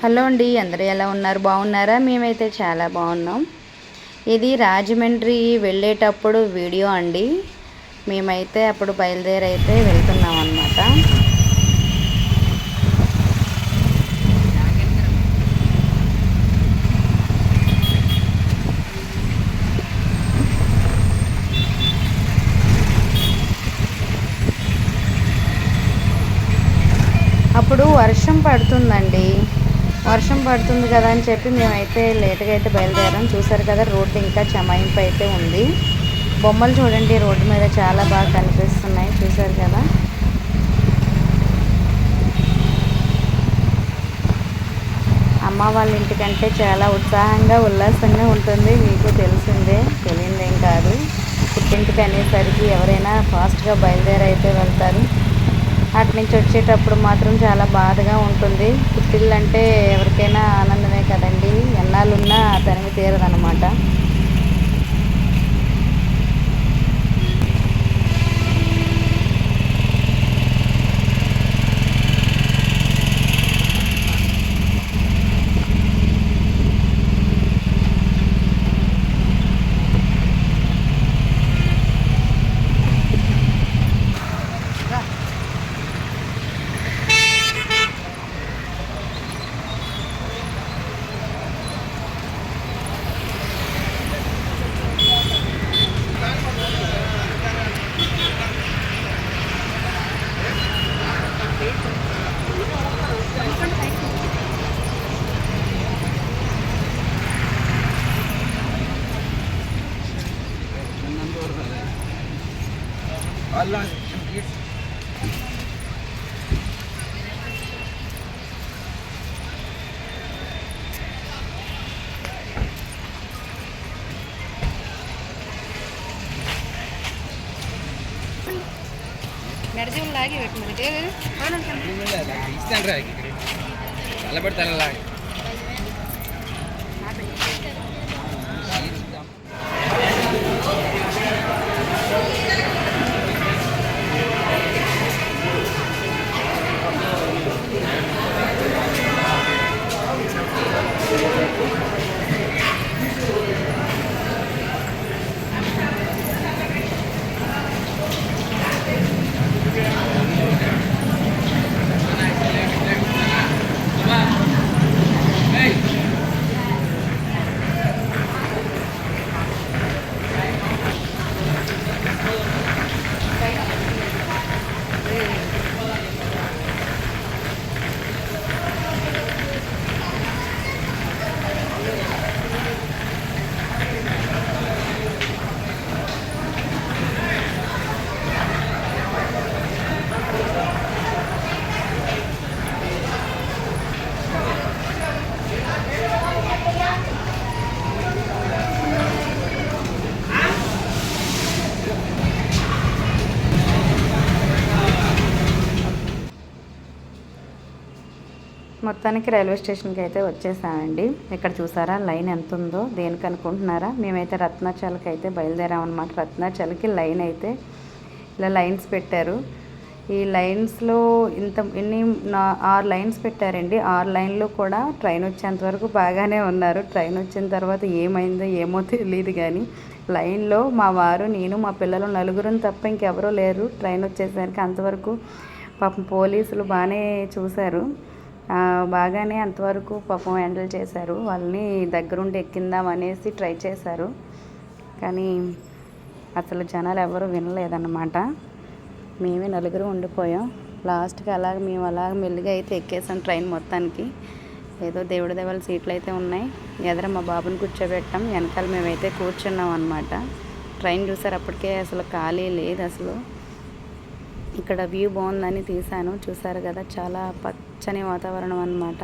Hello అండి, అందరూ ఎలా ఉన్నారు? బాగున్నారా? మేమైతే చాలా బాగున్నాం. ఇది రాజమండ్రి వెళ్ళేటప్పుడు వీడియో అండి. మేమైతే అప్పుడు బయలుదేరైతే వెళ్తున్నాం అన్నమాట. అప్పుడు వర్షం పడుతుందండి. వర్షం పడుతుంది కదా అని చెప్పి మేమైతే లేట్గా అయితే బయలుదేరాం. చూసారు కదా, రోడ్డు ఇంకా చమాయింపు అయితే ఉంది. బొమ్మలు చూడండి, రోడ్డు మీద చాలా బాగా కనిపిస్తున్నాయి. చూసారు కదా. అమ్మ వాళ్ళ ఇంటికంటే చాలా ఉత్సాహంగా ఉల్లాసంగా ఉంటుంది. మీకు తెలిసిందే, తెలియదేం కాదు. పుట్టింటికి అనేసరికి ఎవరైనా ఫాస్ట్గా బయలుదేరి అయితే వెళ్తారు. అటు నుంచి వచ్చేటప్పుడు మాత్రం చాలా బాధగా ఉంటుంది. పుట్టిల్లు అంటే ఎవరికైనా ఆనందమే కదండి. ఎన్నాళ్ళున్నా తనివి తీరదనమాట. మెడజీవులాగి పెట్టినది తలబడి మొత్తానికి రైల్వే స్టేషన్కి అయితే వచ్చేసామండి. ఇక్కడ చూసారా లైన్ ఎంత ఉందో, దేనికి అనుకుంటున్నారా? మేమైతే రత్నాచల్కి అయితే బయలుదేరామన్నమాట. రత్నాచల్కి లైన్ అయితే ఇలా లైన్స్ పెట్టారు. ఈ లైన్స్లో ఎన్ని 6 లైన్స్ పెట్టారండి. 6 లైన్లు కూడా ట్రైన్ వచ్చేంత వరకు బాగానే ఉన్నారు. ట్రైన్ వచ్చిన తర్వాత ఏమైందో ఏమో తెలియదు కానీ లైన్లో మా వారు, నేను, మా పిల్లలు నలుగురం తప్ప ఇంకెవరూ లేరు. ట్రైన్ వచ్చేసరికి అంతవరకు పాపం పోలీసులు బాగానే చూశారు. బాగానే అంతవరకు పాపం హ్యాండిల్ చేశారు. వాళ్ళని దగ్గరుండి ఎక్కిందాం అనేసి ట్రై చేశారు, కానీ అసలు జనాలు ఎవరు వినలేదన్నమాట. మేమే నలుగురు ఉండిపోయాం. లాస్ట్కి మేము అలాగ మెల్లిగా అయితే ఎక్కేసాం ట్రైన్ మొత్తానికి. ఏదో దేవుడి దేవాల సీట్లు అయితే ఉన్నాయి. ఎదుర మా బాబుని కూర్చోబెట్టాం, వెనకాల మేమైతే కూర్చున్నాం అన్నమాట. ట్రైన్ చూసారు, అప్పటికే అసలు ఖాళీ లేదు. అసలు ఇక్కడ వ్యూ బాగుందని తీశాను. చూసారు కదా, చాలా పచ్చని వాతావరణం అన్నమాట.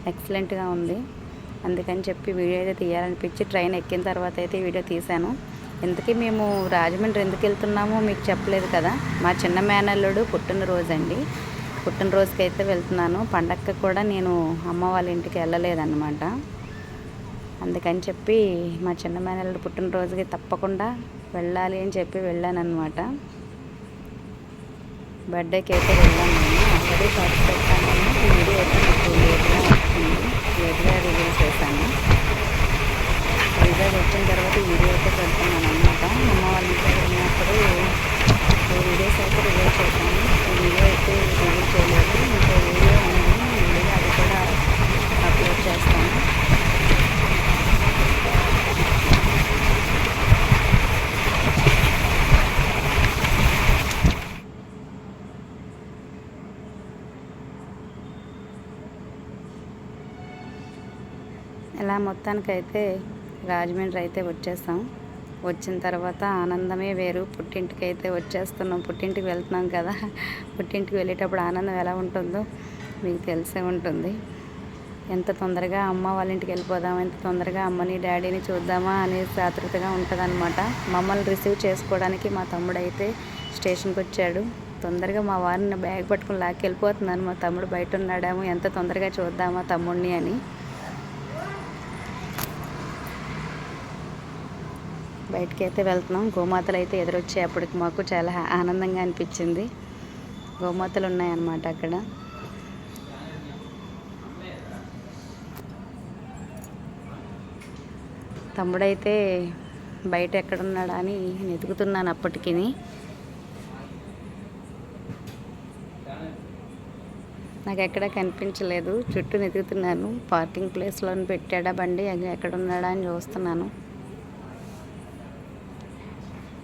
ఎక్సలెంట్గా ఉంది. అందుకని చెప్పి వీడియో అయితే తీయాలనిపించి ట్రైన్ ఎక్కిన తర్వాత అయితే వీడియో తీశాను. ఇంతకీ మేము రాజమండ్రి ఎందుకు వెళ్తున్నామో మీకు చెప్పలేదు కదా. మా చిన్న మేనల్లుడు పుట్టినరోజు అండి. పుట్టినరోజుకి అయితే వెళ్తున్నాను. పండగకి కూడా నేను అమ్మ వాళ్ళ ఇంటికి వెళ్ళలేదన్నమాట. అందుకని చెప్పి మా చిన్న మేనల్లుడు పుట్టినరోజుకి తప్పకుండా వెళ్ళాలి అని చెప్పి వెళ్ళానన్నమాట. బర్త్డేకి అయితే వెళ్ళాను. నేను ఆల్రెడీ షార్ట్స్ పెట్టాను. వీడియో అయితే నాకు వచ్చానండి, లేట్గా రివీల్ చేశాను. వైజాగ్ వచ్చిన తర్వాత వీడియో అయితే పెడుతున్నాను అనమాట. అమ్మ వాళ్ళ ఇంట్లో ఉన్నప్పుడు 2 వీడియోస్ అయితే రివీల్ చేశాను. ఈ వీడియో అయితే రివీల్ చేయలేదు, ఇంకో వీడియో ఉంది, వీడియో అది కూడా అప్లోడ్ చేస్తాను. ఇలా మొత్తానికైతే రాజమండ్రి అయితే వచ్చేసాం. వచ్చిన తర్వాత ఆనందమే వేరు. పుట్టింటికి అయితే వచ్చేస్తున్నాం, పుట్టింటికి వెళ్తున్నాం కదా. పుట్టింటికి వెళ్ళేటప్పుడు ఆనందం ఎలా ఉంటుందో మీకు తెలిసే ఉంటుంది. ఎంత తొందరగా అమ్మ వాళ్ళ ఇంటికి వెళ్ళిపోదాం, ఎంత తొందరగా అమ్మని డాడీని చూద్దామా అనేసి ఆతృతగా ఉంటుందన్నమాట. మమ్మల్ని రిసీవ్ చేసుకోవడానికి మా తమ్ముడు అయితే స్టేషన్కి వచ్చాడు. తొందరగా మా వారిని బ్యాగ్ పట్టుకుని లాక్కెళ్ళిపోతున్నాను. మా తమ్ముడు బయట ఉన్నాడేమో, ఎంత తొందరగా చూద్దామా తమ్ముడిని అని. బయటికి అయితే వెళ్తున్నాం. గోమాతలు అయితే ఎదురొచ్చాయి. అప్పటికి మాకు చాలా ఆనందంగా అనిపించింది. గోమాతలు ఉన్నాయన్నమాట అక్కడ. తమ్ముడైతే బయట ఎక్కడున్నాడా అని వెతుకుతున్నాను అప్పటికి. నాకు ఎక్కడ కనిపించలేదు, చుట్టూ వెతుకుతున్నాను. పార్కింగ్ ప్లేస్లో పెట్టాడా బండి, ఎక్కడున్నాడా అని చూస్తున్నాను.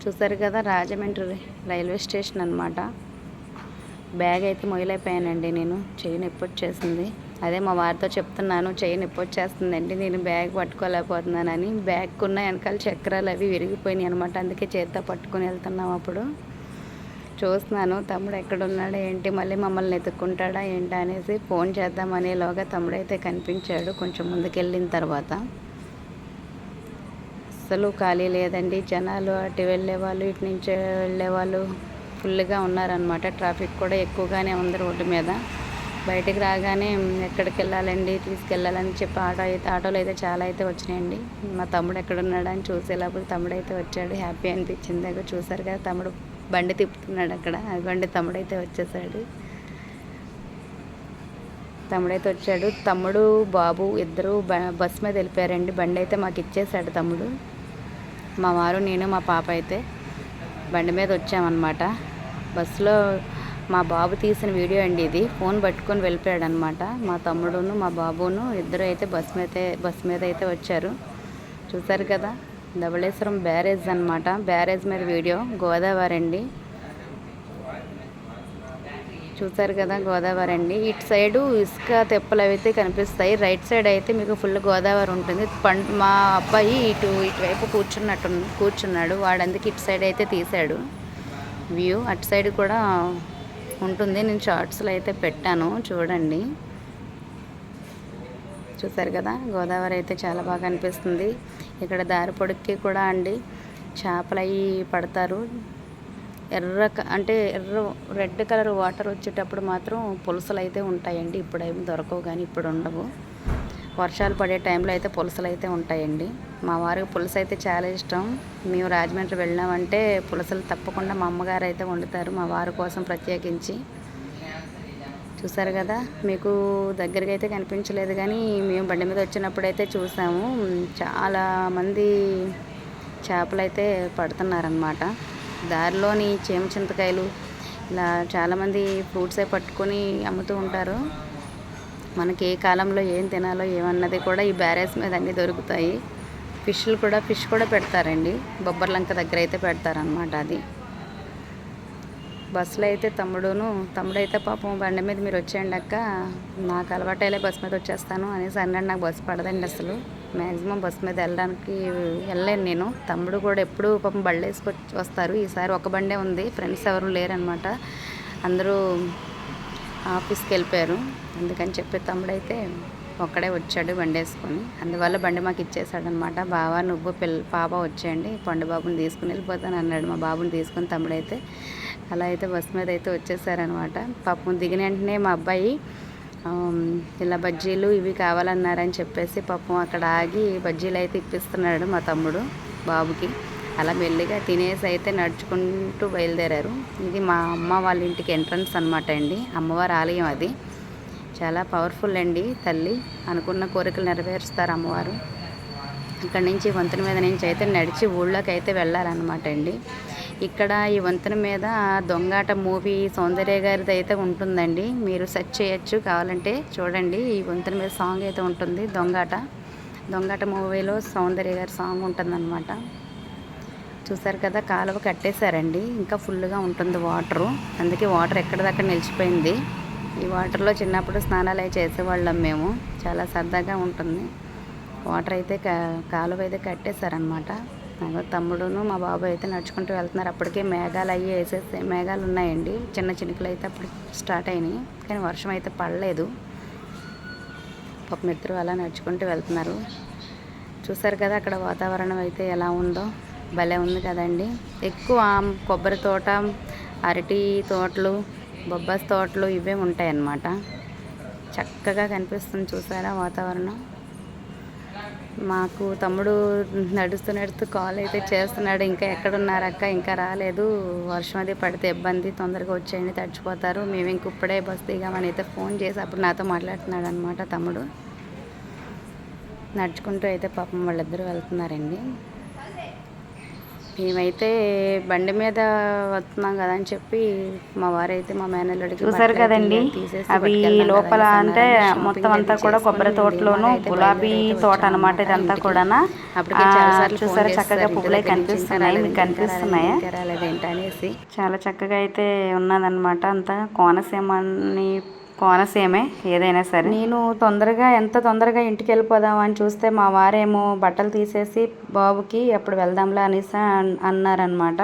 చూసారు కదా, రాజమండ్రి రైల్వే స్టేషన్ అనమాట. బ్యాగ్ అయితే మొయలైపోయానండి నేను, చెయ్యి నొప్పి వచ్చేసింది. అదే మా వారితో చెప్తున్నాను, చెయ్యి నొప్పి వచ్చేస్తుందండి, నేను బ్యాగ్ పట్టుకోలేకపోతున్నానని. బ్యాగ్కున్న వెనకాల చక్రాలు అవి విరిగిపోయినాయి అనమాట, అందుకే చేత్తో పట్టుకుని వెళ్తున్నాం. అప్పుడు చూస్తున్నాను తమ్ముడు ఎక్కడున్నాడా ఏంటి, మళ్ళీ మమ్మల్ని ఎత్తుక్కుంటాడా ఏంటి అనేసి ఫోన్ చేద్దామనేలోగా తమ్ముడైతే కనిపించాడు కొంచెం ముందుకెళ్ళిన తర్వాత. అసలు ఖాళీ లేదండి, జనాలు అటు వెళ్ళేవాళ్ళు ఇటు నుంచి వెళ్ళేవాళ్ళు ఫుల్గా ఉన్నారనమాట. ట్రాఫిక్ కూడా ఎక్కువగానే ఉంది రోడ్డు మీద. బయటికి రాగానే ఎక్కడికి వెళ్ళాలండి, తీసుకెళ్ళాలని చెప్పి ఆటోలు అయితే చాలా అయితే వచ్చినాయండి. మా తమ్ముడు ఎక్కడున్నాడు అని చూసేలోపు తమ్ముడు అయితే వచ్చాడు. హ్యాపీ అనిపించింది. అక్కడ చూసారు కదా, తమ్ముడు బండి తిప్పుతున్నాడు అక్కడ. అదిగోండి తమ్ముడైతే వచ్చేసాడు. తమ్ముడైతే వచ్చాడు. తమ్ముడు బాబు ఇద్దరు బస్ మీద వెళ్ళిపోయారండి. బండి అయితే మాకు ఇచ్చేసాడు తమ్ముడు. మా వారు, నేను, మా పాప అయితే బండి మీద వచ్చామన్నమాట. బస్సులో మా బాబు తీసిన వీడియో అండి ఇది. ఫోన్ పట్టుకొని వెళ్ళిపోయాడు అనమాట. మా తమ్ముడును మా బాబును ఇద్దరు అయితే బస్ మీద అయితే వచ్చారు. చూసారు కదా, ధవళేశ్వరం బ్యారేజ్ అనమాట. బ్యారేజ్ మీద వీడియో. గోదావరి అండి, చూసారు కదా, గోదావరి అండి. ఇటు సైడు ఇసుక తెప్పలు అయితే కనిపిస్తాయి, రైట్ సైడ్ అయితే మీకు ఫుల్ గోదావరి ఉంటుంది. మా అబ్బాయి ఇటువైపు కూర్చున్నాడు, వాడందుకు ఇటు సైడ్ అయితే తీశాడు వ్యూ. అటు సైడ్ కూడా ఉంటుంది, నేను షార్ట్స్లో అయితే పెట్టాను చూడండి. చూసారు కదా, గోదావరి అయితే చాలా బాగా అనిపిస్తుంది. ఇక్కడ దారి పొడుక్కి కూడా అండి చేపలు అవి పడతారు. రెడ్ కలర్ వాటర్ వచ్చేటప్పుడు మాత్రం పులసలు అయితే ఉంటాయండి. ఇప్పుడేమి దొరకవు, కానీ ఇప్పుడు ఉండవు. వర్షాలు పడే టైంలో అయితే పులసలు అయితే ఉంటాయండి. మా వారికి పులస అయితే చాలా ఇష్టం. మేము రాజమండ్రి వెళ్ళామంటే పులసలు తప్పకుండా మా అమ్మగారు అయితే వండుతారు, మా వారి కోసం ప్రత్యేకించి. చూసారు కదా, మీకు దగ్గరికి అయితే కనిపించలేదు, కానీ మేము బండి మీద వచ్చినప్పుడు అయితే చూసాము. చాలామంది చేపలు అయితే పడుతున్నారనమాట. దారిలోని చింతకాయలు ఇలా చాలామంది ఫ్రూట్స్ పట్టుకొని అమ్ముతూ ఉంటారు. మనకి ఏ కాలంలో ఏం తినాలో ఏమన్నది కూడా ఈ బ్యారేజ్ మీద అన్నీ దొరుకుతాయి. ఫిష్ కూడా పెడతారండి. బొబ్బర్లంక దగ్గర అయితే పెడతారనమాట. అది బస్సులో అయితే తమ్ముడైతే పాపం బండి మీద మీరు వచ్చేయండి అక్క, నాకు అలవాటైలే బస్ మీద వచ్చేస్తాను అనేసి అన్నాడు. నాకు బస్సు పడదండి అసలు, మ్యాక్సిమం బస్ మీద వెళ్ళలేను నేను. తమ్ముడు కూడా ఎప్పుడు పాపం బళ్ళు వేసుకొచ్చి వస్తారు. ఈసారి ఒక బండే ఉంది, ఫ్రెండ్స్ ఎవరు లేరనమాట, అందరూ ఆఫీస్కి వెళ్ళిపోయారు. అందుకని చెప్పి తమ్ముడైతే ఒక్కడే వచ్చాడు బండి వేసుకొని. అందువల్ల బండి మాకు ఇచ్చేసాడనమాట. బావ నువ్వు పాప వచ్చేయండి, పండు బాబుని తీసుకుని వెళ్ళిపోతాను అన్నాడు. మా బాబుని తీసుకొని తమ్ముడైతే అలా అయితే బస్ మీద అయితే వచ్చేసారనమాట. పాపం దిగిన వెంటనే మా అబ్బాయి ఇలా బజ్జీలు ఇవి కావాలన్నారని చెప్పేసి పాపం అక్కడ ఆగి బజ్జీలు అయితే ఇప్పిస్తున్నాడు మా తమ్ముడు బాబుకి. అలా మెల్లిగా తినేసి అయితే నడుచుకుంటూ బయలుదేరారు. ఇది మా అమ్మ వాళ్ళ ఇంటికి ఎంట్రన్స్ అనమాట అండి, అమ్మవారి ఆలయం అది. చాలా పవర్ఫుల్ అండి తల్లి. అనుకున్న కోరికలు నెరవేరుస్తారు అమ్మవారు. ఇక్కడ నుంచి వంతెన మీద నుంచి అయితే నడిచి ఊళ్ళోకి అయితే వెళ్ళాలన్నమాట అండి. ఇక్కడ ఈ వంతెన మీద దొంగాట మూవీ సౌందర్య గారిది అయితే ఉంటుందండి. మీరు సెర్చ్ చేయొచ్చు కావాలంటే చూడండి. ఈ వంతెన మీద సాంగ్ అయితే ఉంటుంది. దొంగాట మూవీలో సౌందర్య గారి సాంగ్ ఉంటుందన్నమాట. చూసారు కదా, కాలువ కట్టేశారండి. ఇంకా ఫుల్గా ఉంటుంది వాటరు. అందుకే వాటర్ ఎక్కడిదక్కడ నిలిచిపోయింది. ఈ వాటర్లో చిన్నప్పుడు స్నానాలు అవి చేసేవాళ్ళం మేము. చాలా సరదాగా ఉంటుంది. వాటర్ అయితే కాలువ అయితే కట్టేశారనమాట. నాకు తమ్ముడును మా బాబు అయితే నడుచుకుంటూ వెళ్తున్నారు. అప్పటికే మేఘాలు అవి వేసేస్తే మేఘాలు ఉన్నాయండి. చిన్న చినుకులు అయితే అప్పుడు స్టార్ట్ అయినాయి, కానీ వర్షం అయితే పడలేదు. పాపం ఇద్దరు అలా నడుచుకుంటూ వెళ్తున్నారు. చూసారు కదా అక్కడ వాతావరణం అయితే ఎలా ఉందో, భలే ఉంది కదండి. ఎక్కువ కొబ్బరి తోట, అరటి తోటలు, బొబ్బాస్ తోటలు ఇవే ఉంటాయి అన్నమాట. చక్కగా కనిపిస్తుంది చూసారా వాతావరణం. మాకు తమ్ముడు నడుస్తూ కాల్ అయితే చేస్తున్నాడు. ఇంకా ఎక్కడున్నారక్క, ఇంకా రాలేదు, వర్షం అది పడితే ఇబ్బంది, తొందరగా వచ్చేయండి తడిచిపోతారు, మేము ఇంక ఇప్పుడే బస్ దిగామని అయితే ఫోన్ చేసి అప్పుడు నాతో మాట్లాడుతున్నాడు అనమాట తమ్ముడు. నడుచుకుంటూ అయితే పాపం వాళ్ళిద్దరూ వెళ్తున్నారండి. మేమైతే బండి మీద వస్తున్నాం కదా అని చెప్పి మా వారైతే మా మేనల్లుడికి చూసారు కదండి. అవి లోపల అంటే మొత్తం అంతా కూడా కొబ్బరి తోటలోను గులాబీ తోట అనమాట. ఇదంతా కూడా చూసారా చక్కగా పువ్వులే కనిపిస్తున్నాయి. మీకు కనిపిస్తున్నాయా? అనేసి చాలా చక్కగా అయితే ఉన్నదన్నమాట. అంతా కోనసీమే ఏదైనా సరే. నేను ఎంత తొందరగా ఇంటికి వెళ్ళిపోదామని చూస్తే మా వారేమో బట్టలు తీసేసి బాబుకి అప్పుడు వెళ్దాంలే అనేసి అన్నారనమాట.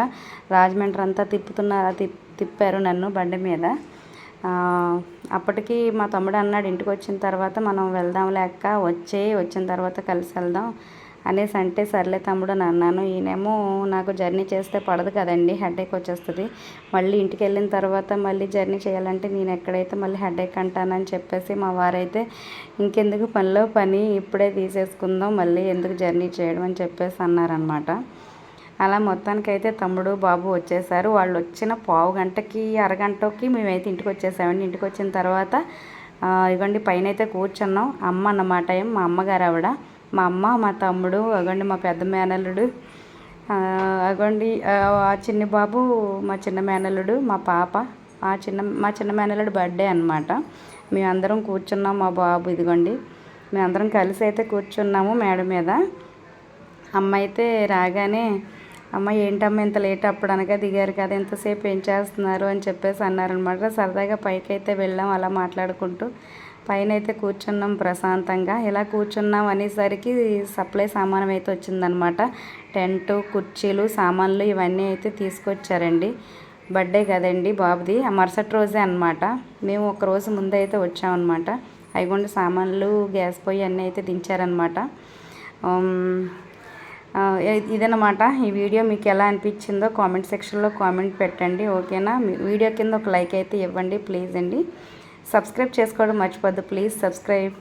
రాజమండ్రి అంతా తిప్పారు నన్ను బండి మీద. అప్పటికి మా తమ్ముడు అన్నాడు, ఇంటికి వచ్చిన తర్వాత మనం వెళ్దాంలే అక్క, వచ్చిన తర్వాత కలిసి వెళ్దాం అనేసి అంటే, సర్లే తమ్ముడు అని అన్నాను. ఈయనేమో నాకు జర్నీ చేస్తే పడదు కదండి, హెడేక్ వచ్చేస్తుంది. మళ్ళీ ఇంటికి వెళ్ళిన తర్వాత మళ్ళీ జర్నీ చేయాలంటే నేను ఎక్కడైతే మళ్ళీ హెడేక్ అంటానని చెప్పేసి మా వారైతే ఇంకెందుకు పనిలో పని ఇప్పుడే తీసేసుకుందాం, మళ్ళీ ఎందుకు జర్నీ చేయడం అని చెప్పేసి అన్నారనమాట. అలా మొత్తానికైతే తమ్ముడు బాబు వచ్చేసారు. వాళ్ళు వచ్చిన పావు గంటకి అరగంటకి మేమైతే ఇంటికి వచ్చేసామండి. ఇంటికి వచ్చిన తర్వాత ఇవ్వండి పైన అయితే కూర్చున్నాం. అమ్మ అన్నమాట, మా అమ్మగారు ఆవిడ, మా అమ్మ, మా తమ్ముడు, అగండి మా పెద్ద మేనల్లుడు, అగండి ఆ చిన్న బాబు మా చిన్న మేనల్లుడు, మా పాప, మా చిన్న మేనల్లుడు బర్త్డే అనమాట. మేమందరం కూర్చున్నాం. మా బాబు ఇదిగోండి మేమందరం కలిసి అయితే కూర్చున్నాము మేడ మీద. అమ్మ అయితే రాగానే, అమ్మ ఏంటమ్మ ఇంత లేట్, అప్పుడు అనగా దిగారు కదా, ఎంతసేపు ఏం చేస్తున్నారు అని చెప్పేసి అన్నారనమాట. సరదాగా పైకి అయితే వెళ్ళాం అలా మాట్లాడుకుంటూ. పైన అయితే కూర్చున్నాం ప్రశాంతంగా. ఇలా కూర్చున్నాం అనేసరికి సప్లై సామానం అయితే వచ్చిందనమాట. టెంటు, కుర్చీలు, సామాన్లు ఇవన్నీ అయితే తీసుకొచ్చారండి. బర్త్డే కదండి బాబుది, ఆ మరుసటి రోజే అనమాట. మేము ఒక రోజు ముందు అయితే వచ్చామన్నమాట. అయిగోండి సామాన్లు, గ్యాస్ పొయ్యి అన్నీ అయితే దించారనమాట. ఇదన్నమాట. ఈ వీడియో మీకు ఎలా అనిపించిందో కామెంట్ సెక్షన్లో కామెంట్ పెట్టండి, ఓకేనా? వీడియో కింద ఒక లైక్ అయితే ఇవ్వండి ప్లీజ్ అండి. సబ్స్క్రైబ్ చేసుకోవడం మర్చిపోద్దు, ప్లీజ్ సబ్స్క్రైబ్.